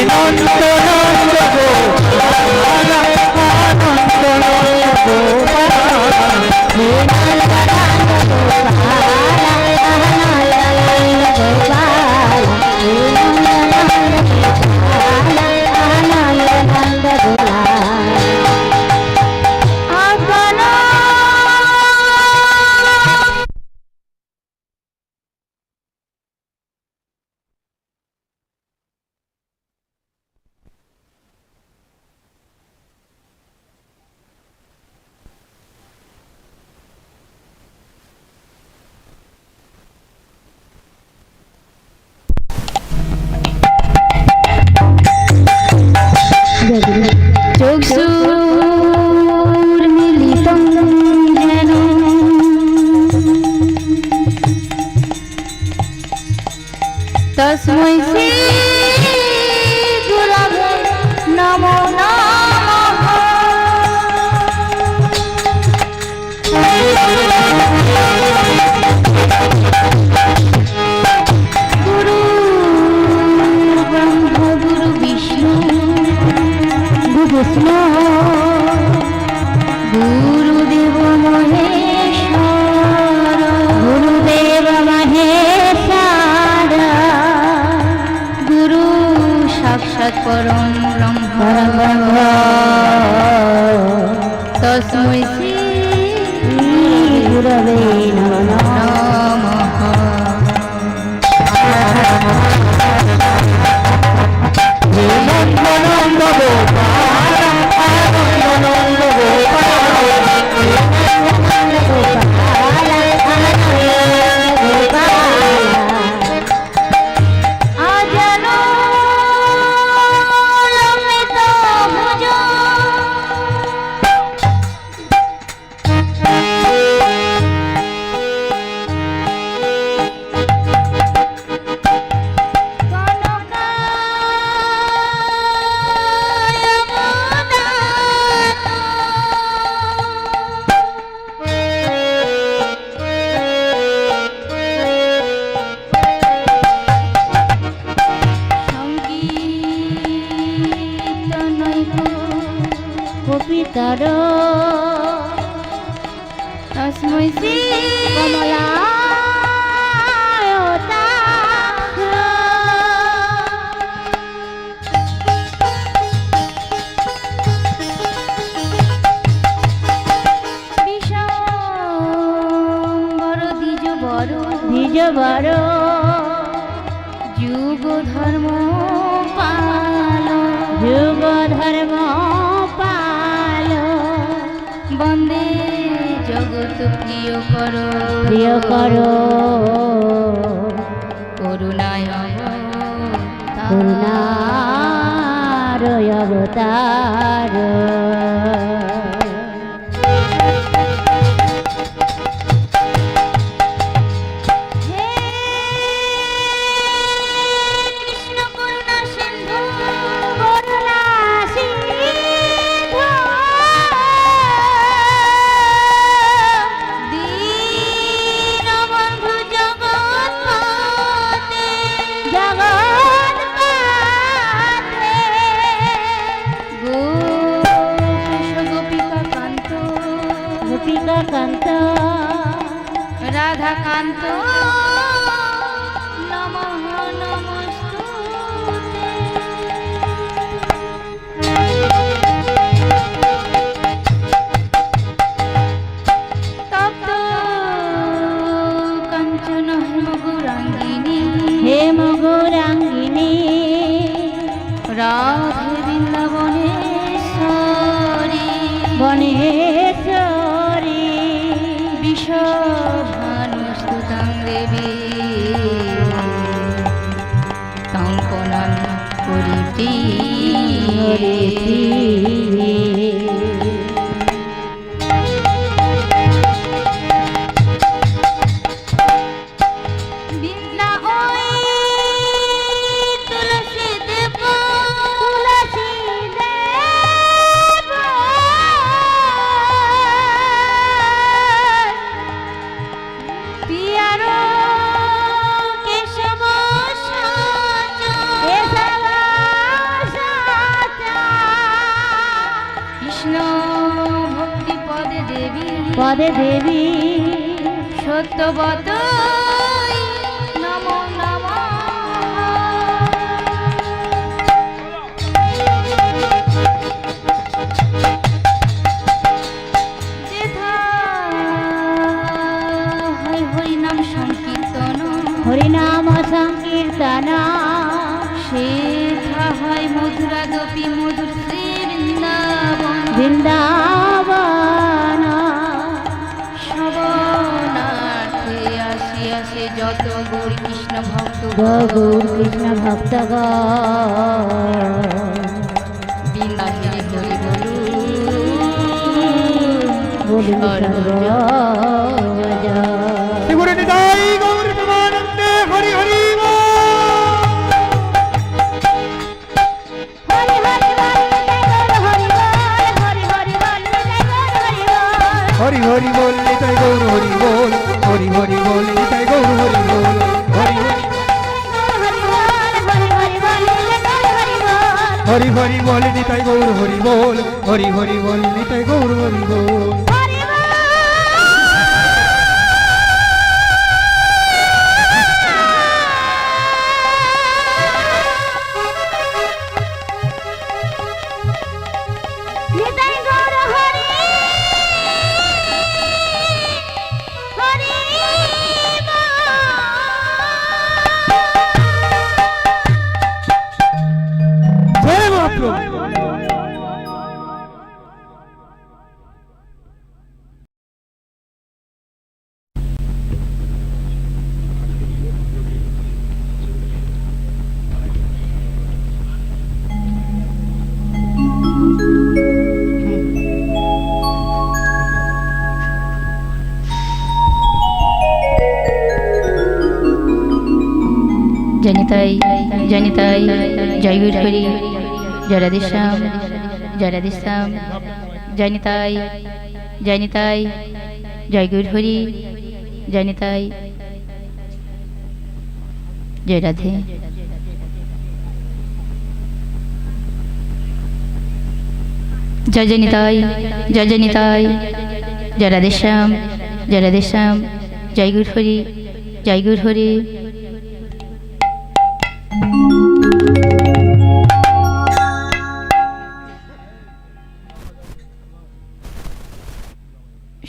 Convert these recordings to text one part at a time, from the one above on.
নন্দ নন্দ গোপাল আনন্দ নন্দ গোপাল হে নন্দ নন্দ গোপাল আনন্দ নন্দ গোপাল হে নন্দ নন্দ গোপাল আনন্দ নন্দ গোপাল চক্ষুর্মিলিতং যেন তস্मै শ্রী গুরবে নমো নমঃ। গুরু ব্রহ্মা গুরু বিষ্ণু গুরুদেব মহেশ্বর গুরুদেব মহেশ্বর গুরু সাক্ষাৎ পরম ব্রহ্ম তস্मै শ্রী গুরবে নমঃ। নন্দ নন্দ গোপাল আনন্দ নন্দ গোপাল নন্দ গোপাল আনন্দ গোপাল আজন লম্বিত ভুজ কপিতার তস্मै শ্রী কমলায়তাক্ষ বিশ্বম্বর দ্বিজবর যুগ ধর্ম পাল যুগ ধর্ম বন্দে জগৎ প্রিয় কর করুণায় করুণার অবতার কান্ত রাধাকান্ত নমঃ নমস্তুতে। তপ্ত কাঞ্চন হেম গৌরাঙ্গিনী রাধে বৃন্দাবনেশ্বরী বনেশ্বরী বিশ্বভানুস্তুতাং দেবী তঙ্কনন করিতি পদে দেবী সত্যবতী নমো নমঃ। যেথা হয় হরিনাম সংকীর্তন হরিনাম সংকীর্তন সেথা হয় মধুরাদপি মধুর শ্রী বৃন্দাবন বৃন্দাবন শবনার্থে আসিয়াছে যত গৌর কৃষ্ণ ভক্ত গৌর কৃষ্ণ ভক্তগণ বিনাহে হরি বলু ত্রিপুরা নিতাই গৌর প্রেমানন্দে হরি হরি হরি হরি বল নিতাই গৌর হরি বল হরি হরি বল নিতাই গৌর হরি বল হরি হরি হরি বল নিতাই গৌর হরি বল হরি হরি বল নিতাই গৌর হরি বল। জনিতাই জনিতাই জয় গুরু হরি জয় রাধেশ্যাম জয় রাধেশ্যাম জনিতাই জনিতাই জয় গুরু হরি জনিতাই জয় রাধে। জয় জনিতাই জয় জনিতাই জয় রাধেশ্যাম জয় রাধেশ্যাম জয় গুরু হরি জয় গুরু হরি।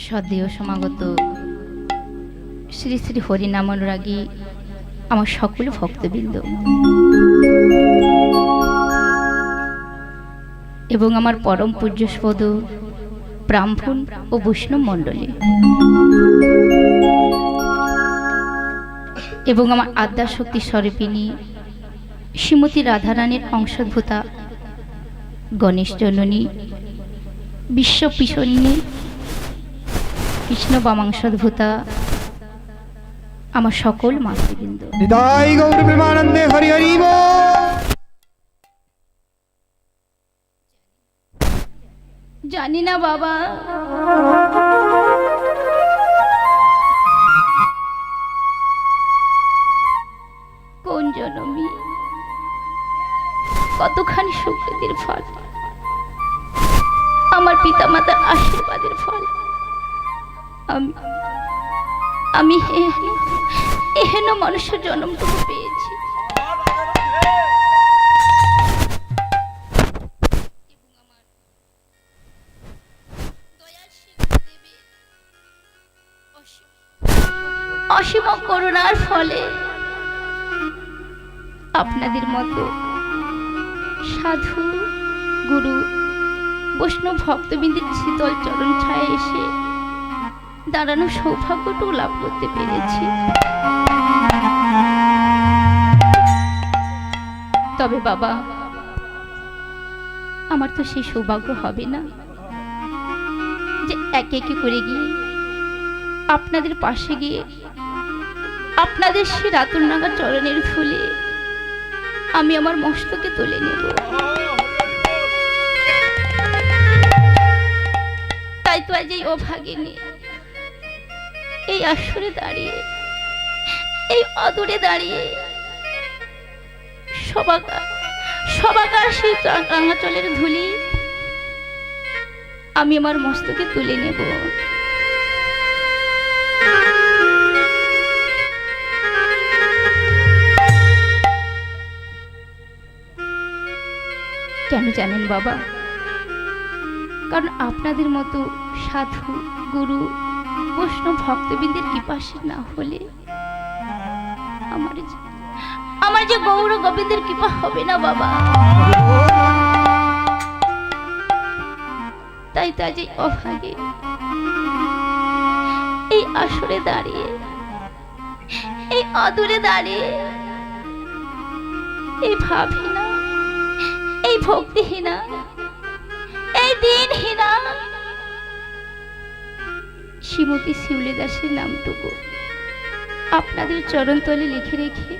সদেহ সমাগত শ্রী শ্রী হরিনাম অনুরাগী আমার সকল ভক্তবৃন্দ এবং আমার পরম পূজ্যস্পদ ব্রাহ্মণ ও বৈষ্ণব মণ্ডলী এবং আমার আদ্যাশক্তি স্বরূপিণী শ্রীমতী রাধারানীর অংশোদ্ভূতা গণেশ জননী বিশ্বপিশনিনী কৃষ্ণ বামাংশোদ্ভূতা আমার সকল মাতৃবৃন্দ নিতাই গৌর প্রেমানন্দে হরি হরি বল। জানি না বাবা কোন জনমী কতখানি সুকৃতির ফল আমার পিতামাতার আশীর্বাদের ফল আমি এহেন মানুষের জন্মটুকু পেয়েছি। অসীম করুণার ফলে আপনাদের মতো সাধু গুরু বৈষ্ণব ভক্তবৃন্দের শীতল চরণ ছায় এসে দাঁড়ানো সৌভাগ্যটুকু লাভ করতে পেরেছি। তবে বাবা আমার তো সেই সৌভাগ্য হবে না যে একে একে করে গিয়ে আপনাদের পাশে গিয়ে আপনাদের সেই রাতুর নাগা চরণের ধুলে আমি আমার মস্তকে তুলে নেব। তাই তো আজ এই অভাগিনী এই আসরে দাঁড়িয়ে এই অদূরে দাঁড়িয়ে সবাকার সেই রাঙাচলের ধুলি আমি আমার মস্তকে তুলে নেব। কেন জানেন বাবা? কারণ আপনাদের মতো সাধু, গুরু, বৈষ্ণব ভক্তবৃন্দের কৃপাশে না হলে আমার যে গৌর গোবিন্দের কৃপা হবে না বাবা। তাই তো আজ এই অভাগে এই আসরে দাঁড়িয়ে, এই অদূরে দাঁড়িয়ে, এই ভাবহীনা, এই ভক্তিহীনা, এই দিনহীনা শ্রীমতী শিউলি দাসের নামটুকু আপনাদের চরণতলে লিখে রেখে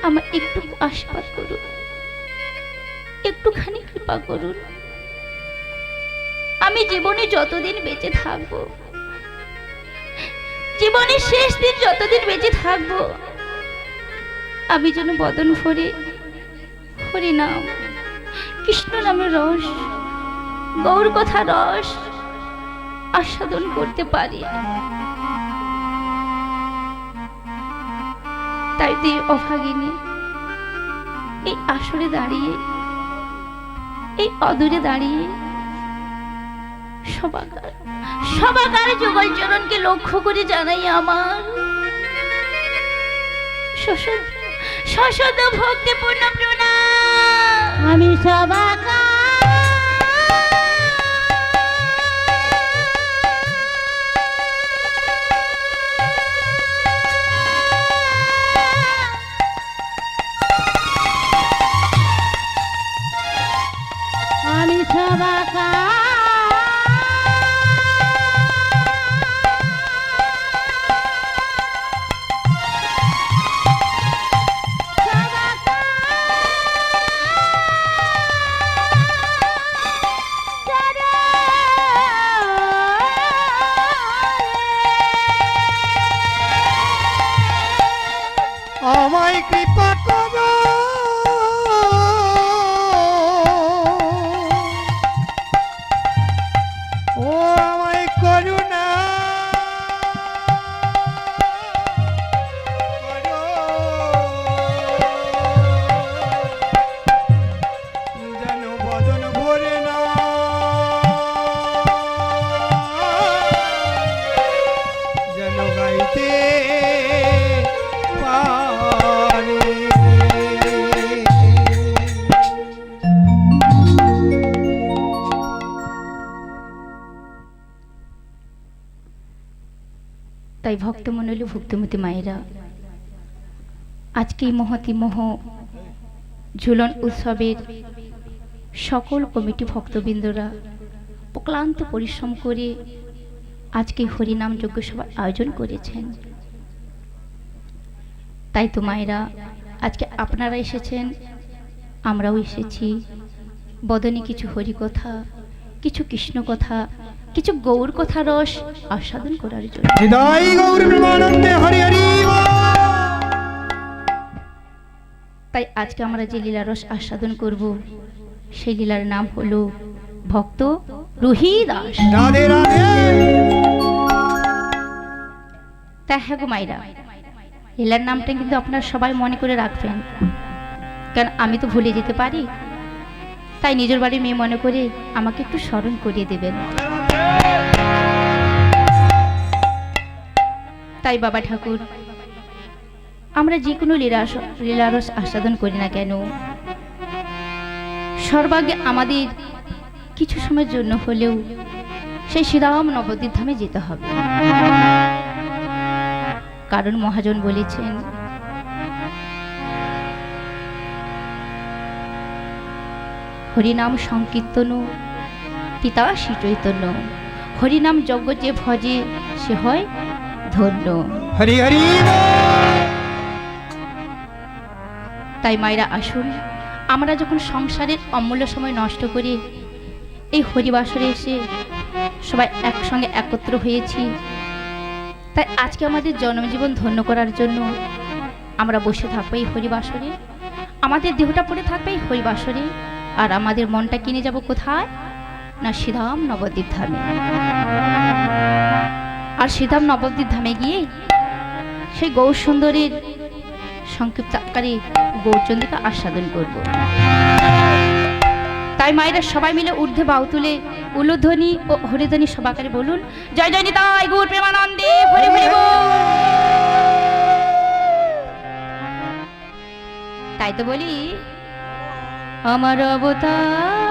আমার একটু আশীর্বাদ করুন, একটুখানি কৃপা করুন। আমি জীবনে যতদিন বেঁচে থাকবো, জীবনের শেষ দিন যতদিন বেঁচে থাকবো, আমি যেন বদন ভরে হরি নাম, কৃষ্ণ নামের রস, গৌর কথা রস আস্বাদন করতে পারি। তাই তো এই অভাগিনী এই আসরে দাঁড়িয়ে, এই অদূরে দাঁড়িয়ে সবাকার যুগল চরণকে লক্ষ্য করে জানাই আমার সশত ভক্তিপূর্ণ প্রণাম। আমি সবাকা আমি সবাকা আমায় কৃপা করো, ও আমায় করুণা করো, যেন বদন ভরে না, যেন গাইতে পারি। তাই ভক্তমণ্ডলী, ভক্তিমতী মায়েরা, আজকে এই মহতিমহ ঝুলন উৎসবের সকল কমিটি ভক্তবৃন্দরা অক্লান্ত পরিশ্রম করে আজকে হরিনাম যজ্ঞ সভার আয়োজন করেছেন। তাই তো মায়েরা, আজকে আপনারা এসেছেন, আমরাও এসেছি বদনে কিছু হরিকথা, কিছু কৃষ্ণ কথা, কিছু গৌর কথা রস আস্বাদন করার জন্য। হৃদয় গৌর প্রেমানন্দে হরি হরি বল। তাই আজকে আমরা যে লীলা রস আস্বাদন করব, সেই লীলার নাম হলো ভক্ত রুহিদাস। রাধে রাধে। তাই হ্যাঁ গো মায়েরা, লীলার নামটা কিন্তু আপনারা সবাই মনে করে রাখবেন, কারণ আমি তো ভুলে যেতে পারি। তাই নিজের বাড়ির মেয়ে মনে করে আমাকে একটু স্মরণ করিয়ে দেবেন। তাই বাবা ঠাকুর, আমরা যে কোনো লীলারস আস্বাদন করি না কেন, সর্বাগ্যে আমাদের কিছু সময়ের জন্য হলেও সেই শ্রীরাম নবদ্বীপ ধামে যেতে হবে। কারণ মহাজন বলেছেন, হরিনাম সংকীর্তন পিতা শ্রী চৈতন্য, হরিনাম যজ্ঞ যে ভজে সে হয় ধন্য। হরি হরি বল। তাই মায়েরা আসুন, আমরা যখন সংসারের অমূল্য সময় নষ্ট করে এই হরিবাসরে এসে সবাই একসঙ্গে একত্র হয়েছি, তাই আজকে আমাদের জন্মজীবন ধন্য করার জন্য আমরা বসে থাকবো এই হরিবাসরে, আমাদের দেহটা পড়ে থাকবে এই হরিবাসরে, আর আমাদের মনটা কিনে যাব কোথায় না শ্রীধাম নবদ্বীপ ধামে। আর শ্রীধাম নবদ্বীপ ধামে গিয়ে সেই গৌর সুন্দরীর সংক্ষিপ্ত আকারে গৌরচন্দ্রিকা আস্বাদন করব। তাই মায়েরা সবাই মিলে ঊর্ধ্বে বাউ তুলে উলুধ্বনি ও হরিধ্বনি সবাকারে বলুন, জয় জয় নিতাই গৌর প্রেমানন্দে হরি হরি বল। তাই তো বলি, আমার অবতার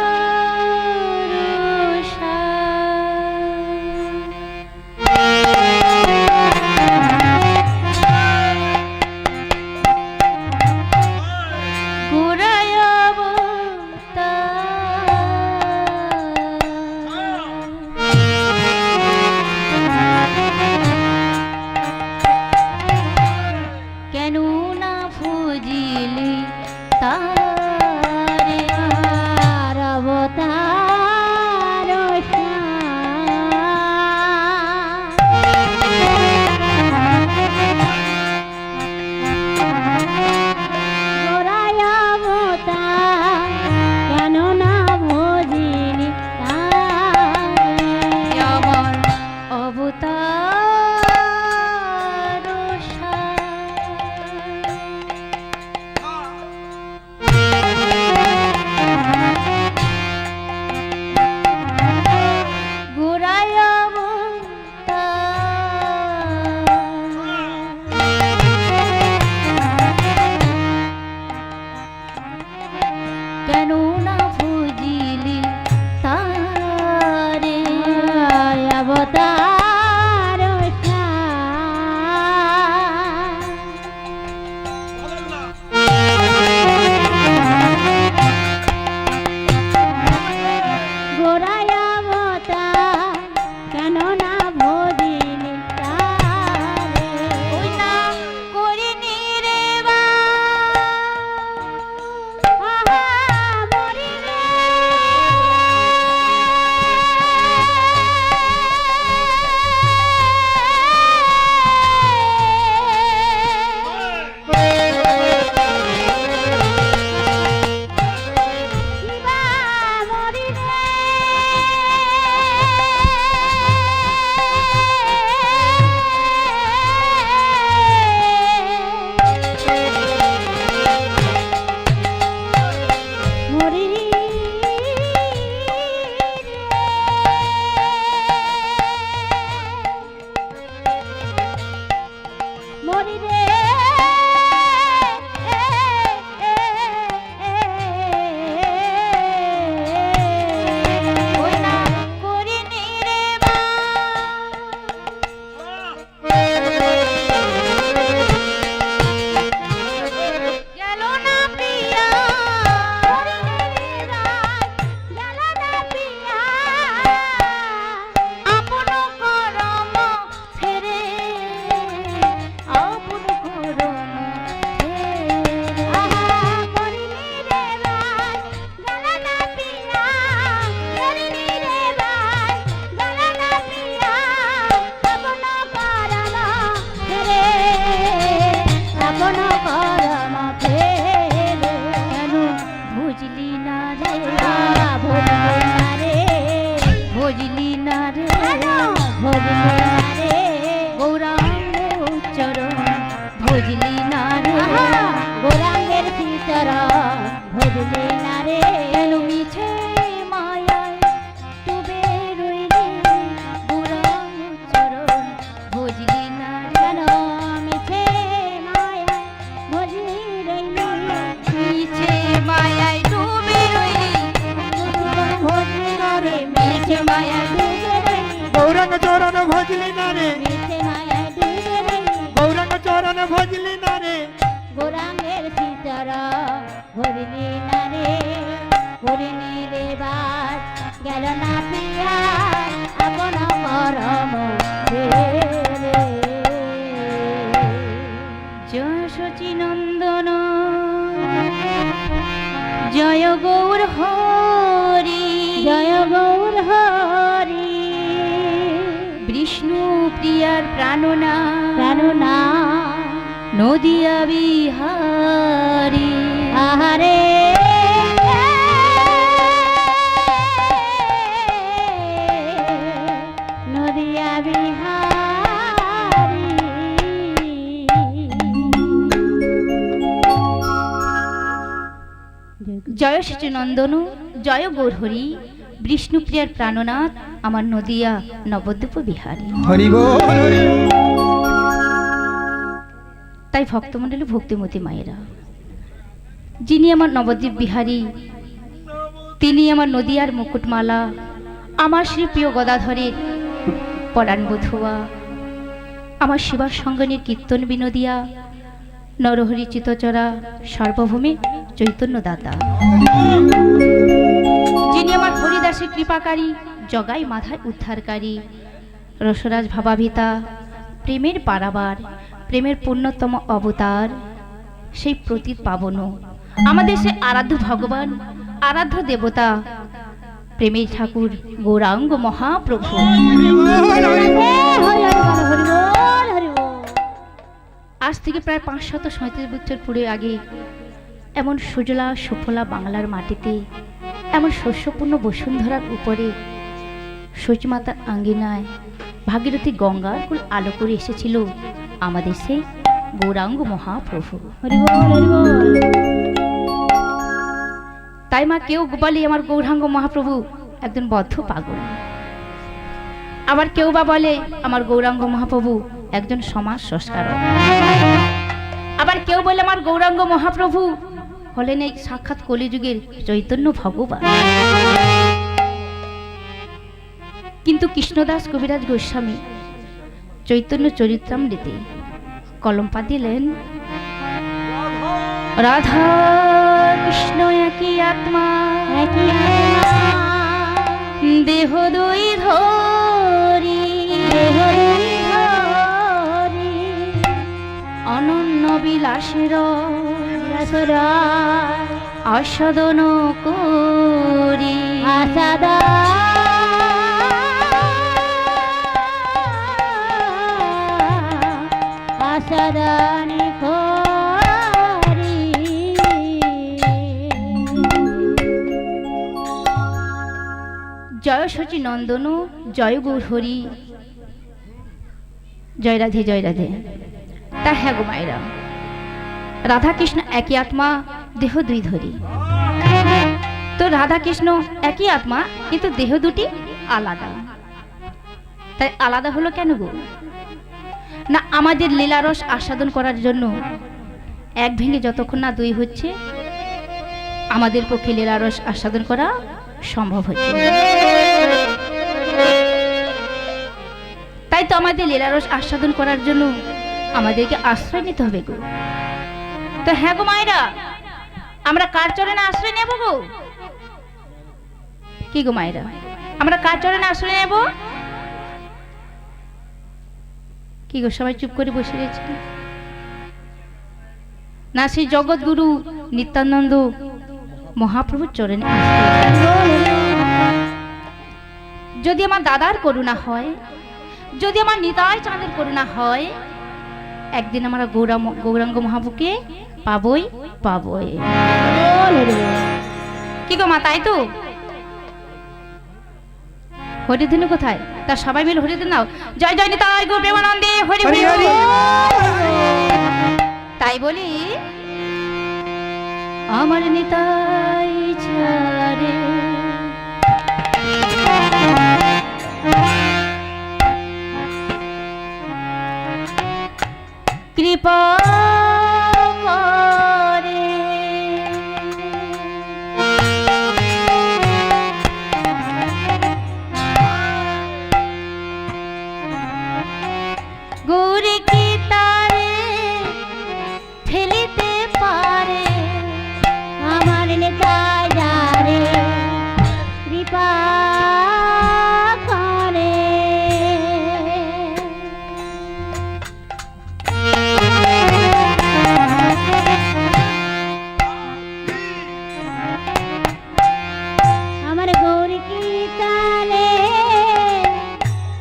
গৌরাঙ্গ চরণ ভজলি না রে, গৌরাঙ্গ চরণ ভজলি না রে, গৌরাঙ্গের ভিতর ভরিলি না রে, ভরিনি রে বাস গেল না পিয়া আপন পরম জয় শচীনন্দন জয় গৌর হরি, জয় গৌর হরি, বিষ্ণু প্রিয়ার প্রাণনা প্রাণনা নদিয়া বিহারী। আহারে নদিয়া বিহার জয় শ্রীনন্দন, জয় গৌরহরি, বিষ্ণুপ্রিয়ার প্রাণনাথ আমার নদিয়া নবদ্বীপ বিহারী। হরি বল হরি বল। তাই ভক্তমণ্ডলী ভক্তিমতী মায়েরা, যিনি আমার নবদ্বীপ বিহারী, তিনি আমার নদিয়ার মুকুটমালা, আমার শ্রী প্রিয় গদাধরের পরাণ বধুয়া, আমার শিবার সঙ্গনের কীর্তন বিনোদিয়া, নরহরি চিতচরা সর্বভূমে চৈতন্য দাতা, যিনি আমার হরিদাসের কৃপাকারী, জগাই মাথায় উদ্ধারকারী, রসরাজ ভাবাভিতা, প্রেমের পারাবার, প্রেমের পূর্ণতম অবতার, সেই প্রতীত পাবন আমাদের সে আরাধ্য ভগবান, আরাধ্য দেবতা, প্রেমের ঠাকুর গৌরাঙ্গ মহাপ্রভু। আজ থেকে প্রায় 537 বছর পুরে আগে এমন সুজলা সুফলা বাংলার মাটিতে, এমন শস্যপূর্ণ বসুন্ধরার উপরে সূর্যমাতার আঙ্গিনায় ভাগীরথী গঙ্গার কুল আলো করে এসেছিল আমাদের সেই গৌরাঙ্গ মহাপ্রভু। তাই মা কেউ বলে আমার গৌরাঙ্গ মহাপ্রভু একজন বদ্ধ পাগল, আবার কেউ বা বলে আমার গৌরাঙ্গ মহাপ্রভু একজন সমাজ সংস্কারক, আবার কেউ বলে আমার গৌরাঙ্গ মহাপ্রভু হলেন এই সাক্ষাৎ কলিযুগের চৈতন্য ভগবান। কিন্তু কৃষ্ণদাস কবিরাজ গোস্বামী চৈতন্য চরিত্রামৃতে কলম দিলেন, রাধা কৃষ্ণ একই আত্মা, দেহ দুই ধরি, অনন্য বিলাসের আস্বাদন করি, আসাদানি করি। জয় শচী নন্দন, জয় গৌরহরি, জয় রাধে জয় রাধে। তা হ্যাঁ গো মায়েরা, রাধা কৃষ্ণ একই আত্মা, দেহ দুই ধরি। তো রাধা কৃষ্ণ একই আত্মা, কিন্তু দেহ দুটি আলাদা। তাই আলাদা হলো কেন গো? না আমাদের লীলারস আস্বাদন করার জন্য এক ভেঙে যতক্ষণ না দুই হচ্ছে, আমাদের পক্ষে লীলারস আস্বাদন করা সম্ভব হচ্ছে না। তাই তো আমাদের লীলারস আস্বাদন করার জন্য আমাদেরকে আশ্রয় নিতে হবে গো। তো হ্যাঁ গো মায়েরা, আমরা কার চরণে আশ্রয় নেব গো? কি গো মায়েরা, আমরা কার চরণে আশ্রয় নেব? কি গো সবাই চুপ করে বসে রয়েছে? না সেই জগৎগুরু নিত্যানন্দ মহাপ্রভুর চরণে যদি আমার দাদার করুণা হয়, যদি আমার নিতাই চাঁদের করুণা হয়, একদিন আমরা গৌরাঙ্গ মহাপ্রভুকে পাবই পাবই। কি গো মা, তাই তো? হরিধনু কোথায়? তা সবাই মিলে হরিধন নাও, জয় জয় নিতাই গো প্রেমানন্দে হরি হরি হরি। তাই বলি আমার নিতাই চারে কৃপা করে, গৌরী কি তারে ফেলিতে পারে, আমার নিতাই যারে কৃপা করে। আমার গৌরী কি তালে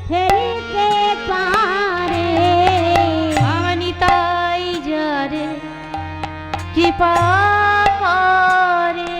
ফেলিতে পারে, আমার নিতাই যারে কৃপা করে।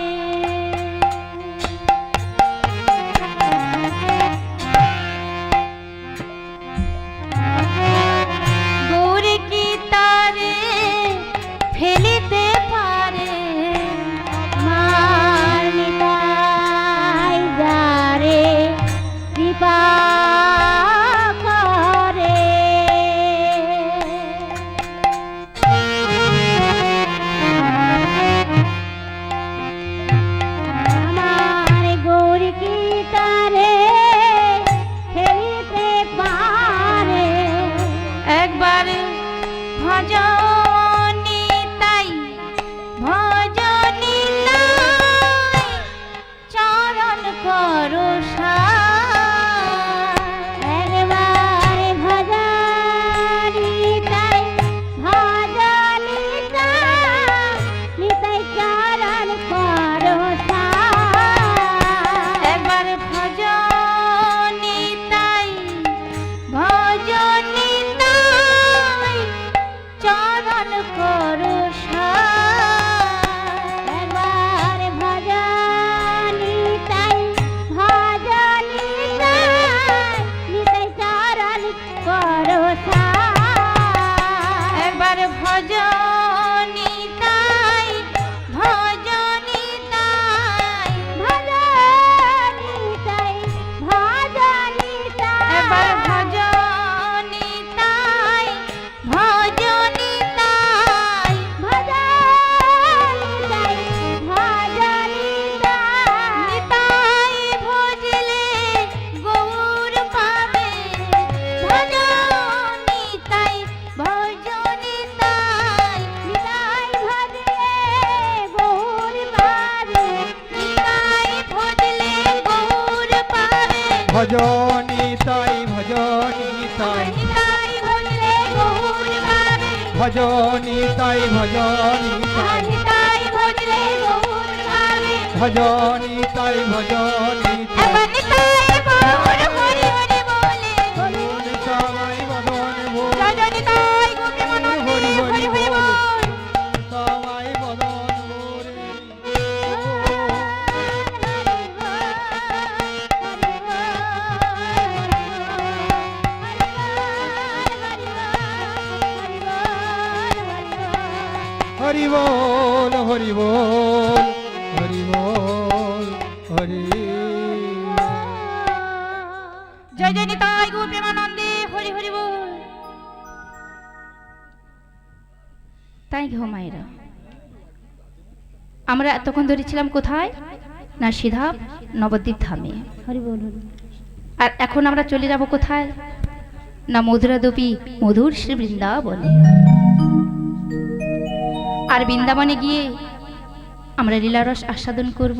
ভজনি তাই ভজনি তাই নিতাই ভজলে গৌর গাবে ভজনি তাই ভজনি তাই নিতাই ভজলে গৌর গাবে ভজনি তাই ভজনি তাই এবার নিতাই গৌর হরি হরি বলে বলুন সবাই বদন বল জয় জয় নিতাই গোপী মনন্দে হরি হরি হরি হরি বল বল সবাই বদন বলে হরি বল হরি বল হরি বল হরি জয় জয় নিতাই গোপী মনন্দে হরি হরি বল তাই গো মায়েরা, আমরা এতক্ষণ ধরে ছিলাম কোথায়? না সিধাপ নবদ্বীপ ধামে। হরি বল হরি আর এখন আমরা চলে যাব কোথায়? না মধুরাদপি মধুর শ্রী বৃন্দাবনে। আর বৃন্দাবনে গিয়ে আমরা লীলারস আস্বাদন করব।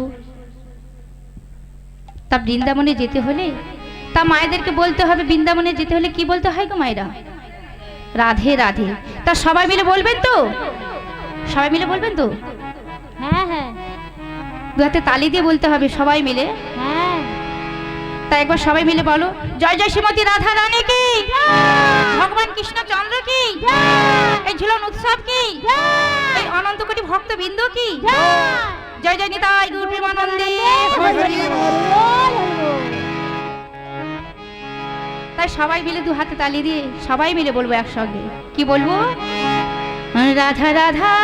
তা বৃন্দাবনে যেতে হলে তা মায়েদেরকে বলতে হবে, বৃন্দাবনে যেতে হলে কি বলতে হয় গো মায়েরা? রাধে রাধে। তা সবাই মিলে বলবেন তো? সবাই মিলে বলবেন তো? হ্যাঁ হ্যাঁ দু হাতে তালি দিয়ে বলতে হবে সবাই মিলে। হ্যাঁ তা একবার সবাই মিলে বলো, জয় জয় শ্রীমতী রাধা রানী কি, ভগবান কৃষ্ণচন্দ্র কি, এই ঝুলন উৎসব কি, এই অনন্ত কোটি ভক্ত বৃন্দ কি, জয় জয় নিতাই গৌর প্রেমানন্দে হরি হরি বল। তাই সবাই মিলে দু হাতে তালি দিয়ে সবাই মিলে বলবো একসঙ্গে। কি বলবো? রাধা রাধা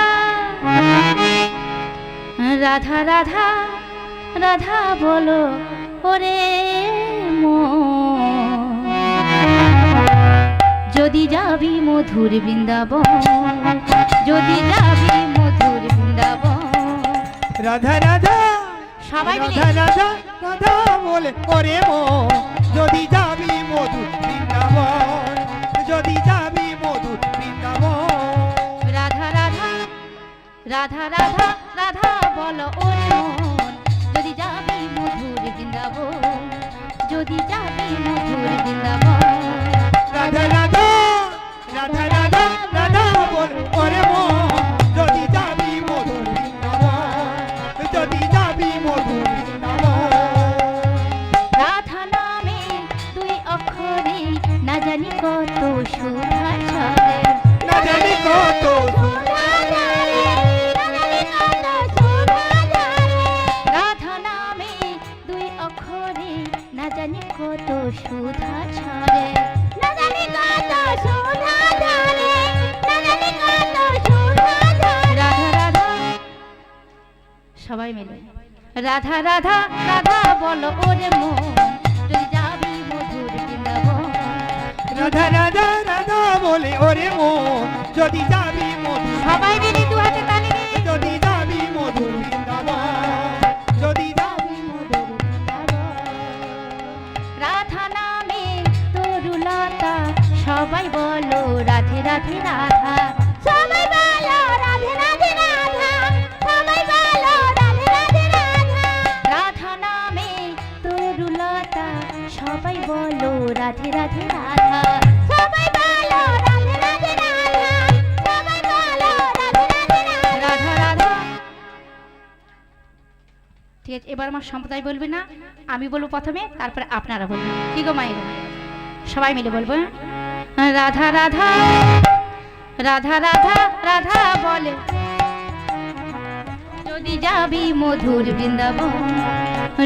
রাধা রাধা রাধা বলো ওরে মন, যদি যাবি মধুর বৃন্দাবন, যদি যাবি মধুর বৃন্দাবন। রাধা রাধা সবাই মিলে রাধা রাধা রাধা বলে ওরে মন, যদি যাবি মধুর বৃন্দাবন, যদি যাবি মধুর বৃন্দাবন। রাধা রাধা রাধা রাধা রাধা বলো ওরে মন, যদি যাবি মধুর বৃন্দাবন, যদি যাবি মধুর বৃন্দাবন। রাধা রাধা রাধা রাধা রাধা বলে ওরে মন, যদি যাবি মধুর বৃন্দাবন, যদি যাবি মধুর বৃন্দাবন। রাধা নামে দুই অক্ষরে না জানি কত সুধা ছড়ে, না জানি কত রাধা নামে দুই অক্ষরে না জানি কত সুধা ছড়ে। রাধা রাধা সবাই মিলে রাধা রাধা রাধা বলো ওরে মন, যদি যাবি মধুর বৃন্দাবন। রাধা রাধা রাধা বলে ওরে মন, যদি যাবি মধুর, সবাই মিলে দু হাতে তালি দিয়ে যদি যাবি মধুর বৃন্দাবন, যদি যাবি মধুর বৃন্দাবন। রাধা নামে তরুলতা সবাই বলো রাধে রাধে রাধা, সবাই বলো রাধে রাধে রাধা, সবাই বলো রাধে রাধে রাধা। রাধা নামে তরুলতা সবাই বলো রাধে রাধে রাধা, সবাই বলো রাধে রাধে রাধা, সবাই বলো রাধে রাধে রাধা। রাধা রাধা। ঠিক আছে, এবার আমার সম্প্রদায় বলবে না, আমি বলবো প্রথমে, তারপরে আপনারা বলবেন। কি গো মায়েরা, সবাই মিলে বলবো। হ্যাঁ? রাধা রাধা রাধা রাধা রাধা বলে যদি যাবি মধুর বৃন্দাবন।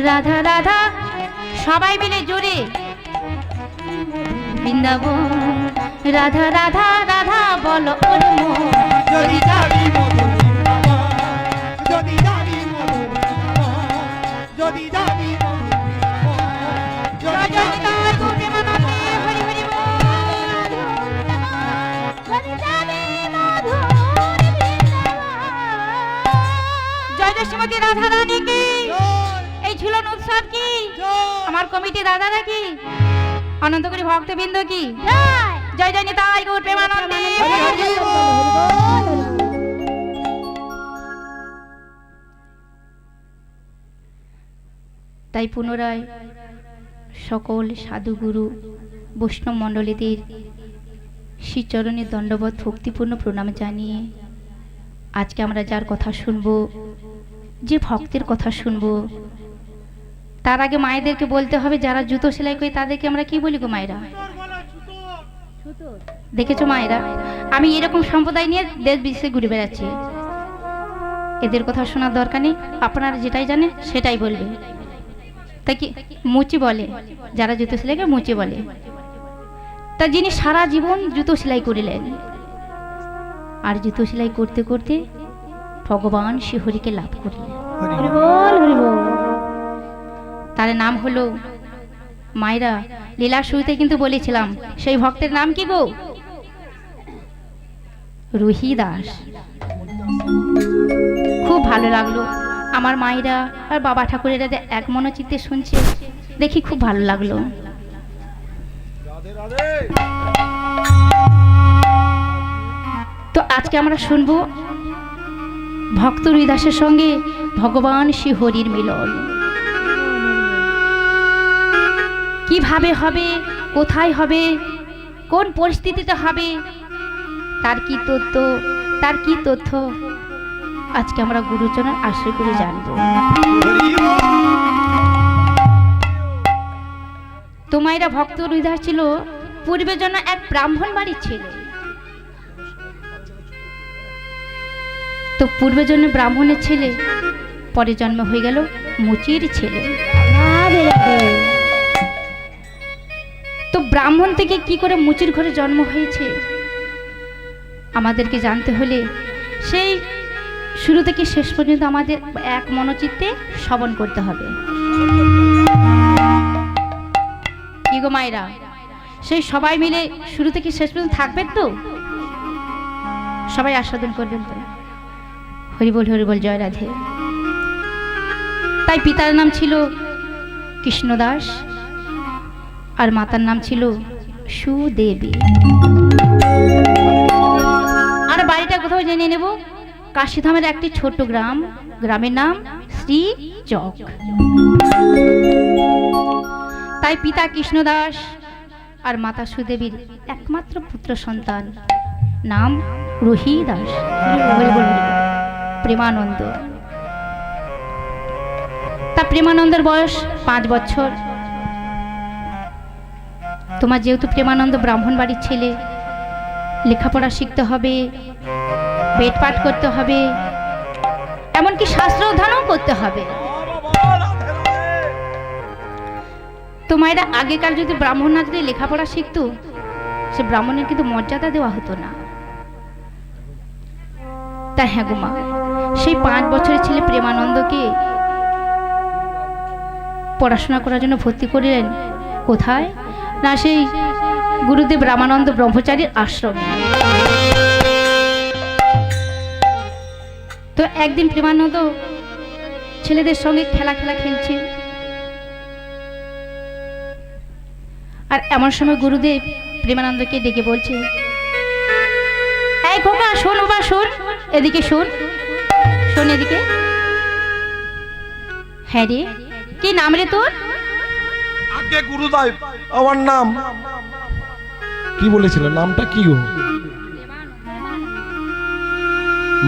রাধা রাধা সবাই মিলে জোরে বৃন্দাবন। রাধা রাধা রাধা বলো ওরে মন, যদি যাবি মধুর বৃন্দাবন, যদি যাবি মধুর বৃন্দাবন, যদি যাবি মধুর বৃন্দাবন, যদি যাবি মধুর বৃন্দাবন। হরি হরি বল যদি যাবে মধুর বৃন্দাবন। জয় জয় শ্রীমতী রাধা রানী কি, জয়, এই ঝুলন উৎসব কি, জয়। আমার কমিটি দাদারা কি, অনন্ত করি ভক্তবৃন্দ কি, জয় জয় জয় নিতাই গৌর প্রেমানন্দে হরি হরি বল। তাই পুনরায় সকল সাধুগুরু বৈষ্ণব মণ্ডলীদের শ্রীচরণে দণ্ডবত ভক্তিপূর্ণ প্রণাম জানিয়ে আজকে আমরা যার কথা শুনব, যে ভক্তের কথা শুনব, তার আগে মায়েদেরকে বলতে হবে যারা জুতো সেলাই করে তাদেরকে আমরা কি বলি গো মায়েরা? দেখেছো মায়েরা, আমি এরকম সম্প্রদায় নিয়ে দেশ বিদেশে ঘুরে বেড়াচ্ছি। এদের কথা শোনার দরকার নেই, আপনারা যেটাই জানেন সেটাই বলবে। তাই কি মুচি বলে, যারা জুতো সেলাইকে মুচি বলে। তা যিনি সারা জীবন জুতো সেলাই করিলেন, আর জুতো সেলাই করতে করতে ভগবান শ্রীহরিকে লাভ করলেন। তার নাম হলো, মায়েরা লীলা শুরুতে কিন্তু বলেছিলাম সেই ভক্তের নাম কি গো? রুহি দাস। খুব ভালো লাগলো আমার মায়েরা আর বাবা ঠাকুরেরা যে এক মনোচিত্তে শুনছে, দেখি খুব ভালো লাগলো। তো আজকে আমরা শুনবো ভক্ত রুহি দাসের সঙ্গে ভগবান শ্রী হরির মিলন। কিভাবে হবে, কোথায় হবে, কোন পরিস্থিতিতে হবে, তার কি তথ্য আজকে আমরা গুরুজনের আশ্রয় করে জানবো। তোমাইরা ভক্ত রুহি দাস ছিল পূর্বের জন্য এক ব্রাহ্মণ বাড়ির ছেলে। তো পূর্বের জন্য ব্রাহ্মণের ছেলে, পরে জন্ম হয়ে গেল মুচির ছেলে। তো ব্রাহ্মণ থেকে কি করে মুচির ঘরে জন্ম হয়েছে আমাদেরকে জানতে হলে সেই শুরু থেকে শেষ পর্যন্ত আমাদের এক মনোচিত্তে শ্রবণ করতে হবে। কি গো মায়েরা, সেই সবাই মিলে শুরু থেকে শেষ পর্যন্ত থাকবেন তো? সবাই আস্বাদন করবেন তো? হরিবল হরিবল, জয় রাধে। তাই পিতার নাম ছিল কৃষ্ণদাস আর মাতার নাম ছিল সুদেবী। আর বাড়িটা কোথাও জেনে নেব, কাশীধামের একটি ছোট্ট গ্রাম, গ্রামের নাম শ্রীচক। তাই পিতা কৃষ্ণদাস আর মাতা সুদেবীর একমাত্র পুত্র সন্তান, নাম রুহি দাস, প্রেমানন্দ। তা প্রেমানন্দের বয়স 5 বছর। তোমার যেহেতু প্রেমানন্দ ব্রাহ্মণ বাড়ির ছেলে, লেখাপড়া শিখতে হবে, বেদ পাঠ করতে হবে, এমনকি শাস্ত্র অধ্যয়নও করতে হবে। তো মায়েরা, আগেকার যদি ব্রাহ্মণরা যদি লেখাপড়া শিখতো, সে ব্রাহ্মণের কিন্তু মর্যাদা দেওয়া হতো না। তা হ্যাঁ গো মা, সেই 5 বছরের ছেলে প্রেমানন্দকে পড়াশোনা করার জন্য ভর্তি করলেন কোথায় না, সেই গুরুদেব রামানন্দ ব্রহ্মচারীর আশ্রমে। তো একদিন প্রেমানন্দ ছেলেদের সঙ্গে খেলা খেলছে, আর এমন সময় গুরুদেব প্রেমানন্দকে ডেকে বলছে, এই খোকা শোন, বাবা শোন, এদিকে শোন, শোন এদিকে। হ্যাঁ রে, কি নাম রে তোর? আগে গুরুদেব, আমার নাম কি বলেছিল? নামটা কি গো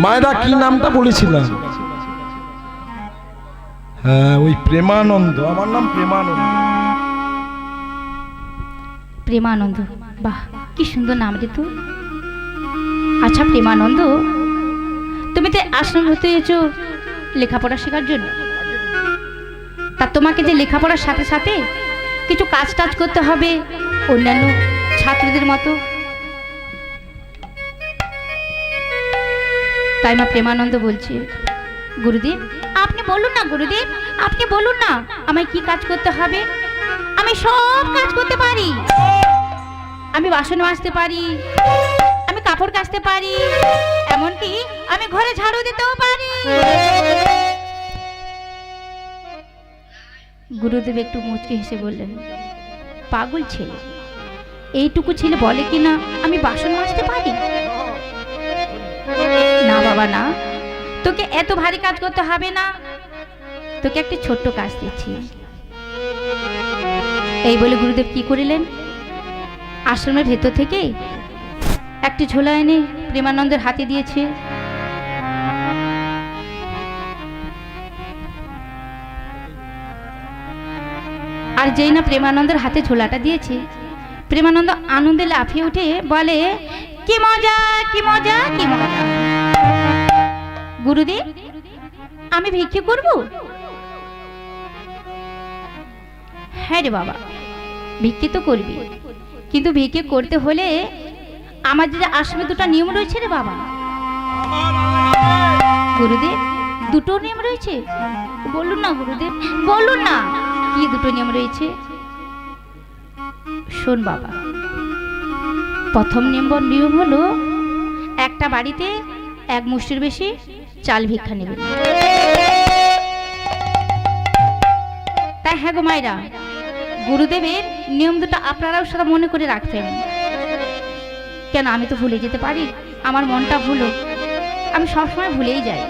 মায়েরা? কি নামটা বলেছিল? হ্যাঁ, ওই প্রেমানন্দ। আমার নাম প্রেমানন্দ। প্রেমানন্দ, বাহ কি সুন্দর নাম রে তোর। আচ্ছা প্রেমানন্দ, তুমি তো আশ্রম হতে এসেছো লেখাপড়া শেখার জন্য। তা তোমাকে যে লেখাপড়ার সাথে সাথে কিছু কাজ টাজ করতে হবে অন্যান্য ছাত্রদের মতো। তাই মা প্রেমানন্দ বলছে, গুরুদেব আপনি বলুন না, গুরুদেব আপনি বলুন না, আমায় কি কাজ করতে হবে? আমি সব কাজ করতে পারি, আমি বাসন মাজতে পারি, আমি কাপড় কাচতে পারি, এমনকি আমি ঘরে ঝাড়ু দিতেও পারি। গুরুদেব একটু মুচকি হেসে বললেন, পাগল ছেলে, এইটুকু ছেলে বলে কি না আমি বাসন মাজতে পারি? না বাবা না, তোকে এত ভারী কাজ করতে হবে না, তোকে একটা ছোট্ট কাজ দিচ্ছি। এই বলে গুরুদেব কি করিলেন, আশ্রমের ভেতর থেকে একটি ঝোলা এনে প্রেমানন্দের হাতে দিয়েছে। আর যেই না প্রেমানন্দের হাতে ঝোলাটা দিয়েছে, প্রেমানন্দ আনন্দে লাফিয়ে উঠে বলে, কি মজা কি মজা কি মজা! গুরুদেব, আমি ভিক্ষে করব? হ্যাঁ রে বাবা, ভিক্ষে তো করবি, কিন্তু ভিক্ষে করতে হলে আমার যে আশ্রমে দুটো নিয়ম রয়েছে রে বাবা। গুরুদেব, দুটো নিয়ম রয়েছে? বলুন না গুরুদেব, বলুন না, কি দুটো নিয়ম রয়েছে? শোন বাবা, প্রথম নিয়ম হলো একটা বাড়িতে এক মুষ্টির বেশি চাল ভিক্ষা নেবে। তাই হ্যাঁ গো মায়েরা, গুরুদেবের নিয়ম দুটো আপনারাও সেটা মনে করে রাখবেন। কেন, আমি তো ভুলে যেতে পারি, আমার মনটা ভুলো, আমি সবসময় ভুলেই যাই।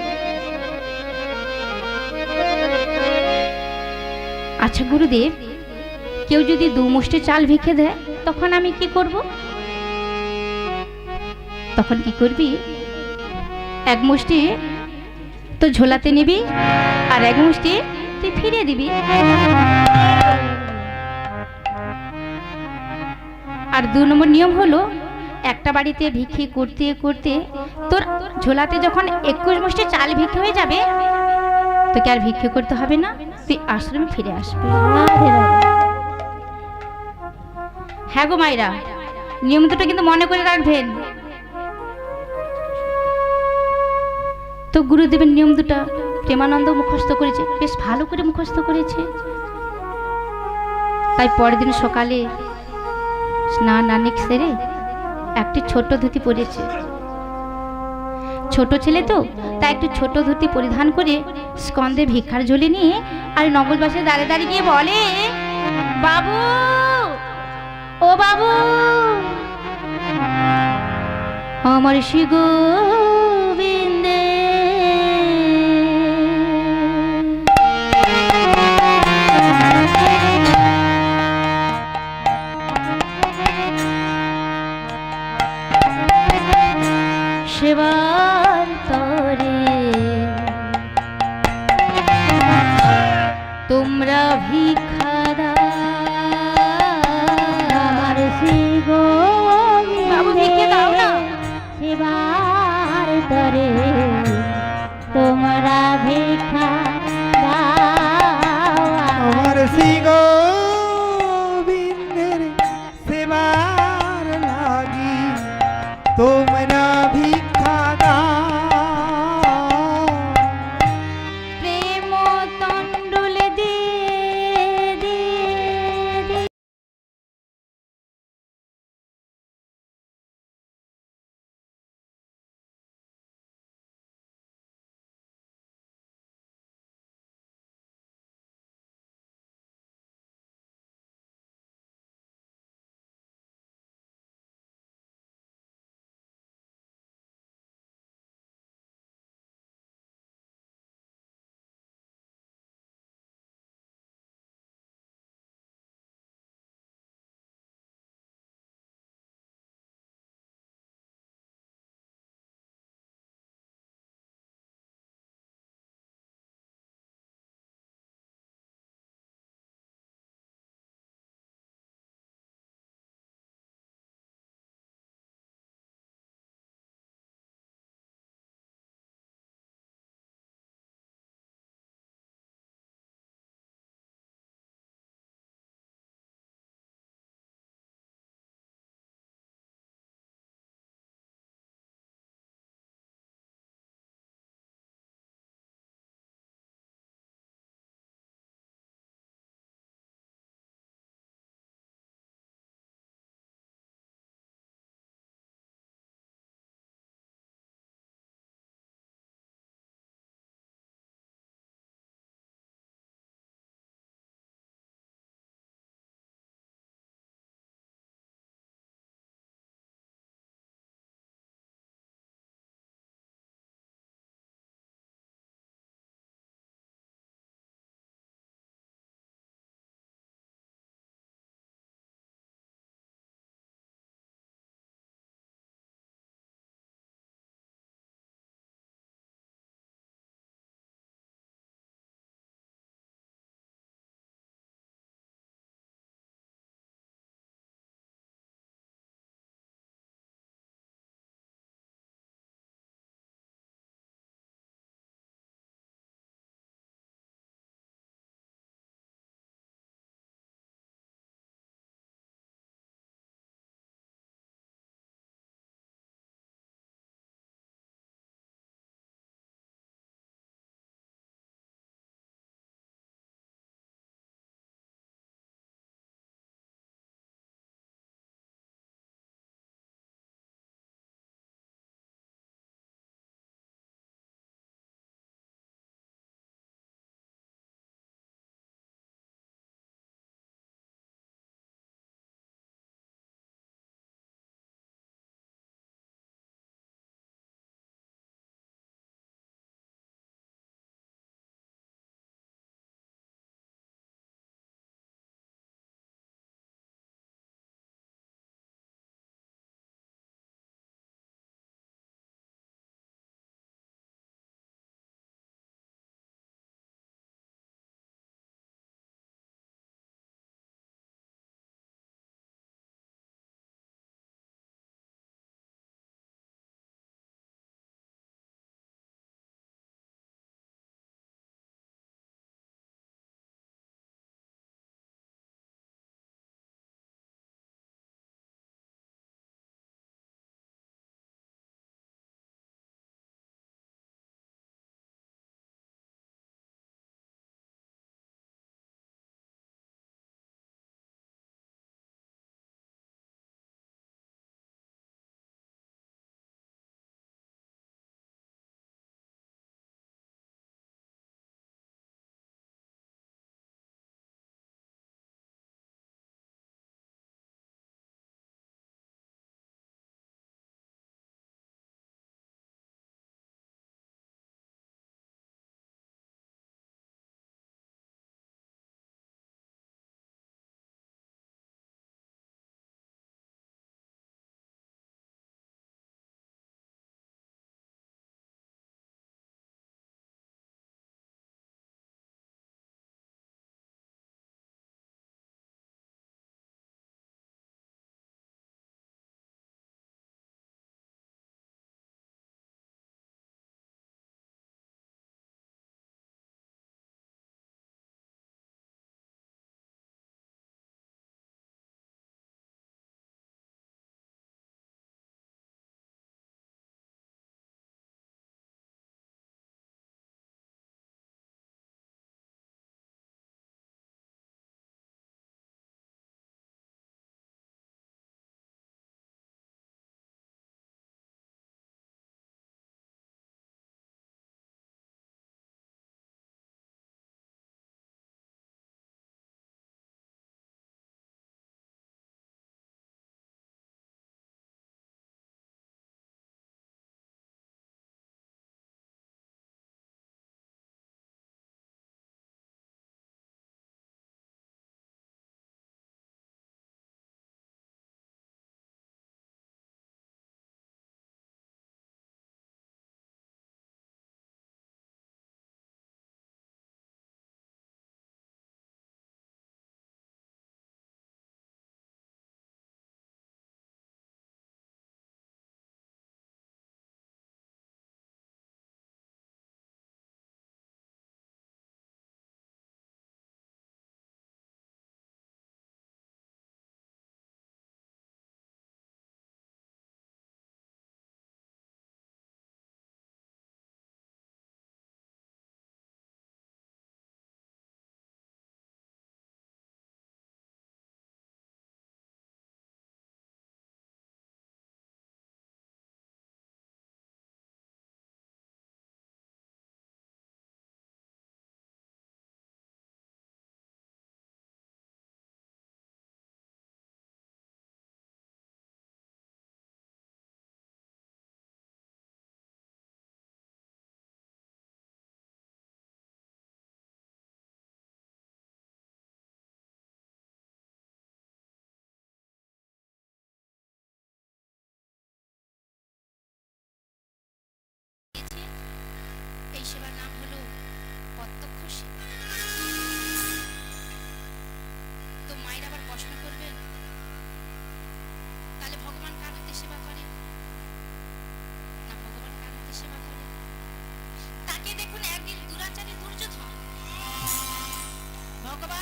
আচ্ছা গুরুদেব, কেউ যদি 2 মুষ্টি চাল ভিক্ষে দেয় তখন আমি কি করব? তখন কি করবি, 1 মুষ্টি তো ঝোলাতে নিবি, আর 1 মুষ্টি তুই ফিরিয়ে দিবি। আর 2 নম্বর নিয়ম হলো, একটা বাড়িতে ভিক্ষে করতে করতে তোর ঝোলাতে যখন 21 মুষ্টি চাল ভিক্ষে হয়ে যাবে, তোকে আর ভিক্ষে করতে হবে না, তুই আশ্রমে ফিরে আসবি। হ্যাঁ গো মায়েরা, নিয়ম দুটো কিন্তু মনে করে রাখবেন। তো গুরুদেবের নিয়ম দুটো প্রেমানন্দ মুখস্থ করেছে, বেশ ভালো করে মুখস্থ করেছে। তাই পরের দিন সকালে স্নান আনিক সেরে একটি ছোট ধুতি পরেছে। ছোট ছেলে তো, তাই একটু ছোট ধুতি পরিধান করে স্কন্ধে ভিক্ষার ঝুলি নিয়ে আর নগরবাসে দাঁড়িয়ে দাঁড়িয়ে গিয়ে বলে, বাবু ও বাবু, আমার শ্রী গোবিন্দে সেবার তরে তোমরা ভিক্ষা দাও। আমার শ্রী বাবু ভিক্ষে দাও না। সেবার তরে তোমরা ভিক্ষা দাও। আমার শ্রী গোবিন্দের সেবার লাগি তোমরা ভিক্ষা দাও।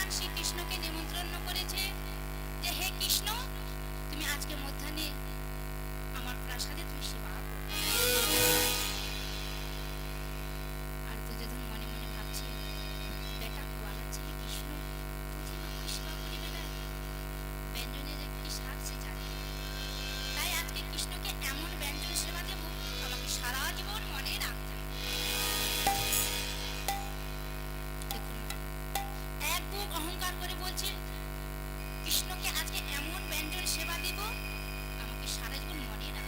ভগবান শ্রীকৃষ্ণকে নিমন্ত্রণ করেছে যে হে কৃষ্ণ, তুমি আজকে মধ্যাহ্নে আমার প্রাসাদে তুমি সেবা করবে। আর দুর্যোধন মনে মনে ভাবছে, বেটা গোয়ালার ছেলে কৃষ্ণ প্রতিমা করে সেবা করে বেড়ায়, ব্যঞ্জনের কি স্বাদ সে জানে। তাই আজকে কৃষ্ণকে এমন ব্যঞ্জন সেবা দেব আমাকে সারা জীবন মনে রাখতে হবে। দেখুন, এক বুক অহংকার করে বলছে কৃষ্ণকে আজকে এমন ব্যঞ্জন সেবা দেব আমাকে সারা জীবন মনে রাখতে হবে।